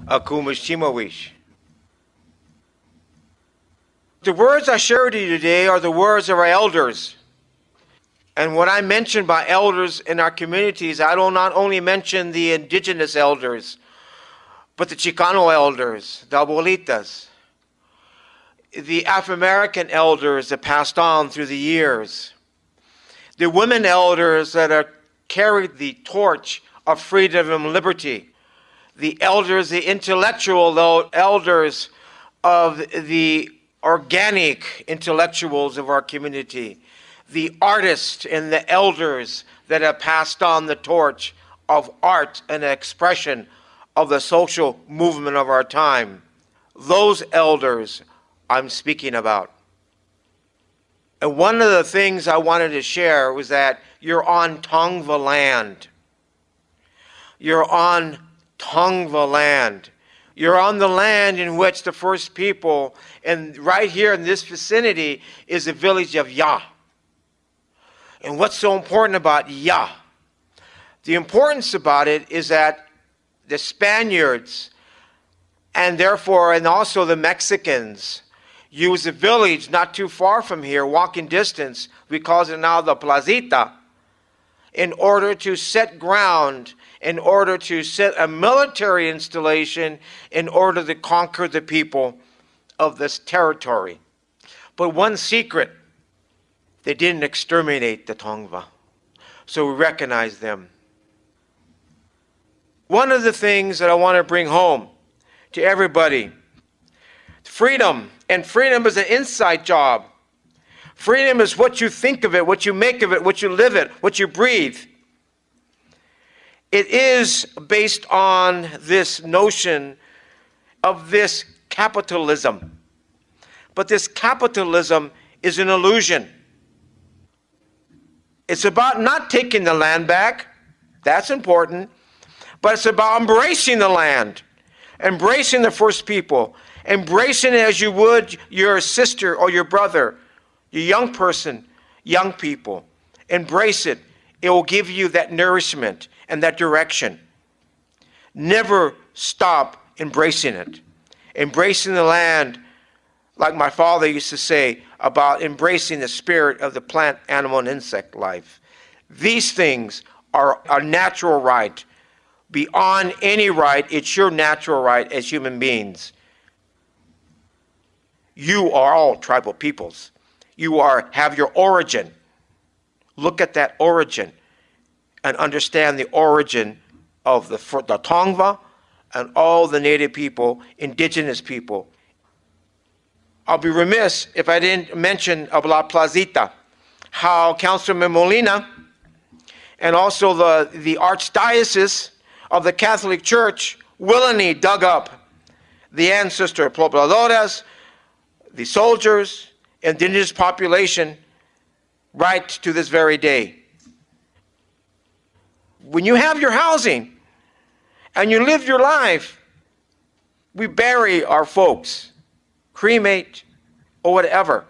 Akumish. The words I share with you today are the words of our elders. And when I mention by elders in our communities, I don't not only mention the indigenous elders, but the Chicano elders, the abuelitas, the Afro-American elders that passed on through the years, the women elders that are carried the torch of freedom and liberty, the elders, the intellectual elders of the organic intellectuals of our community, the artists and the elders that have passed on the torch of art and expression of the social movement of our time. Those elders I'm speaking about. And one of the things I wanted to share was that you're on Tongva land. You're on Tongva land. You're on the land in which the first people, and right here in this vicinity, is the village of Ya. And what's so important about Ya? The importance about it is that the Spaniards, and therefore, and also the Mexicans, use a village not too far from here, walking distance, we call it now the Placita, in order to set ground, in order to set a military installation, in order to conquer the people of this territory. But one secret, they didn't exterminate the Tongva, so we recognize them. One of the things that I want to bring home to everybody, freedom, and freedom is an inside job. Freedom is what you think of it, what you make of it, what you live it, what you breathe. It is based on this notion of this capitalism. But this capitalism is an illusion. It's about not taking the land back. That's important. But it's about embracing the land, embracing the first people, embracing it as you would your sister or your brother, your young person, young people. Embrace it. It will give you that nourishment and that direction. Never stop embracing it. Embracing the land, like my father used to say, about embracing the spirit of the plant, animal, and insect life. These things are a natural right. Beyond any right, it's your natural right as human beings. You are all tribal peoples. You have your origin. Look at that origin and understand the origin of the Tongva and all the native people, indigenous people. I'll be remiss if I didn't mention of La Placita, how Councilman Molina and also the Archdiocese of the Catholic Church willingly dug up the ancestor pobladores, the soldiers, indigenous population, right to this very day. When you have your housing and you live your life, we bury our folks, cremate, or whatever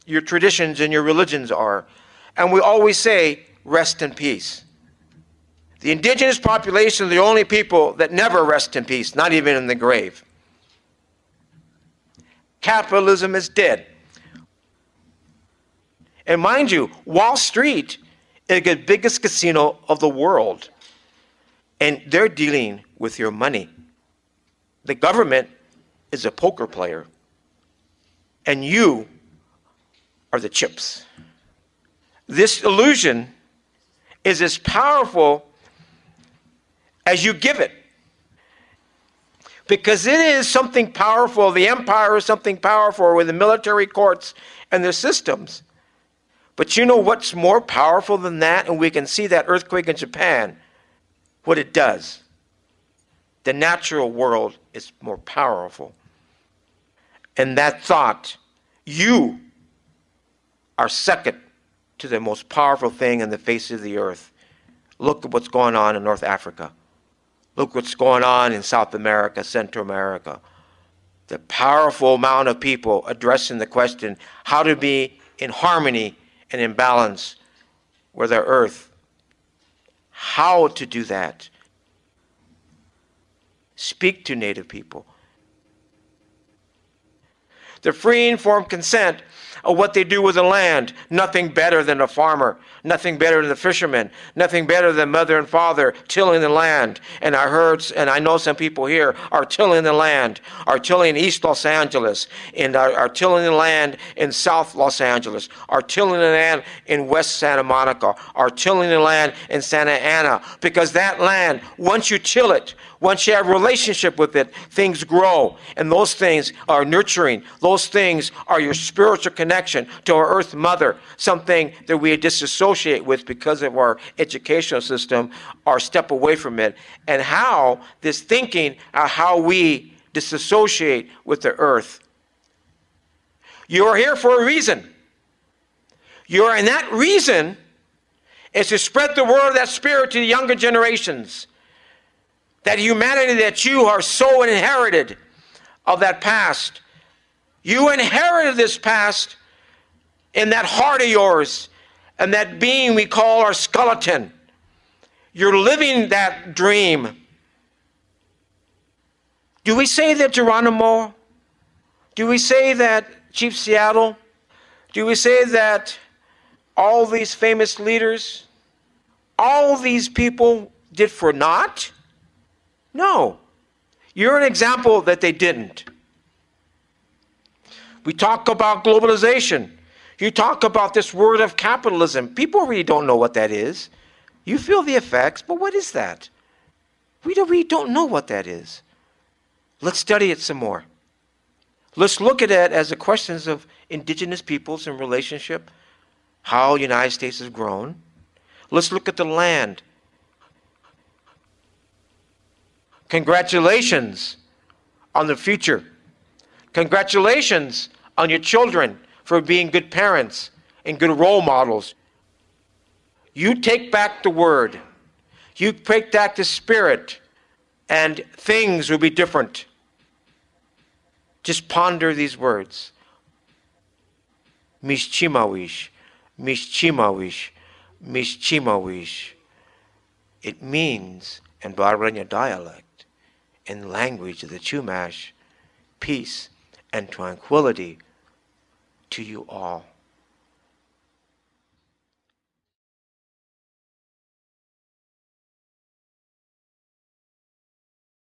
your traditions and your religions are. And we always say, rest in peace. The indigenous population are the only people that never rest in peace, not even in the grave. Capitalism is dead. And mind you, Wall Street is the biggest casino of the world. And they're dealing with your money. The government is a poker player. And you are the chips. This illusion is as powerful as you give it. Because it is something powerful. The empire is something powerful with the military courts and their systems. But you know what's more powerful than that? And we can see that earthquake in Japan, what it does. The natural world is more powerful. And that thought, you are second to the most powerful thing on the face of the earth. Look at what's going on in North Africa. Look what's going on in South America, Central America. The powerful amount of people addressing the question, how to be in harmony and in balance with our earth. How to do that. Speak to Native people. The free informed consent of what they do with the land. Nothing better than a farmer. Nothing better than the fisherman. Nothing better than mother and father tilling the land. And I heard, and I know some people here are tilling the land, are tilling East Los Angeles, and are tilling the land in South Los Angeles, are tilling the land in West Santa Monica, are tilling the land in Santa Ana. Because that land, once you till it, once you have a relationship with it, things grow. And those things are nurturing. Those things are your spiritual connection to our Earth Mother, something that we disassociate with because of our educational system, or step away from it. And how this thinking, how we disassociate with the Earth. You are here for a reason. And that reason is to spread the word of that spirit to the younger generations. That humanity that you are so inherited of that past. You inherited this past in that heart of yours and that being we call our skeleton. You're living that dream. Do we say that Geronimo? Do we say that Chief Seattle? Do we say that all these famous leaders, all these people did for naught? No. You're an example that they didn't. We talk about globalization. You talk about this word of capitalism. People really don't know what that is. You feel the effects, but what is that? We don't know what that is. Let's study it some more. Let's look at it as the questions of indigenous peoples in relationship, how the United States has grown. Let's look at the land. Congratulations on the future. Congratulations on your children for being good parents and good role models. You take back the word. You take back the spirit, and things will be different. Just ponder these words. Mishchimawish, Mishchimawish, Mishchimawish. It means, in Baranya dialect, in language of the Chumash, peace and tranquility to you all.